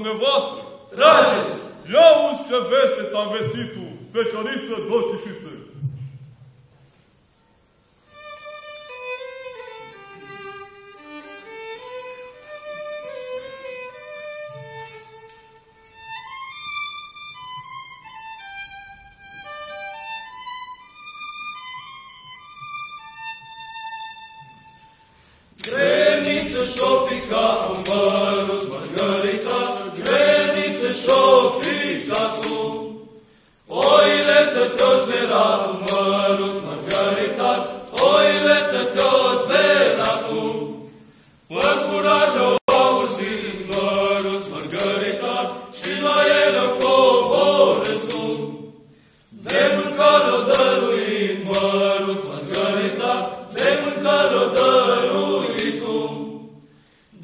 dumneavoastră. Trageți! Ia uzi ce veste ți-am vestit tu, fecioriță d'ochișiță. Greniță și-o pica cu mărus, Mărgărița, greniță și-o pica cu. Oile tătio-ți vera cu mărus, Mărgărița, oile tătio-ți vera cu. Păcurarele au auzit mărus, Mărgărița, și la el o coborât tu. De mâncare-o dăruit mărus, Mărgărița, de mâncare-o dăruit tu.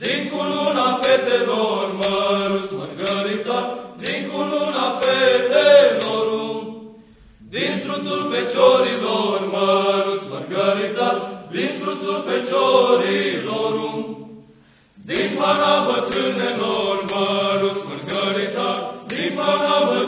Din cununa fetelor mărus, Mărgărița, din cununa fetelor. Din struțul feciorilor mărus, Mărgărița, din struțul feciorilor. Din pana bătrânelor mărus, Mărgărița, din pana bătrânelor.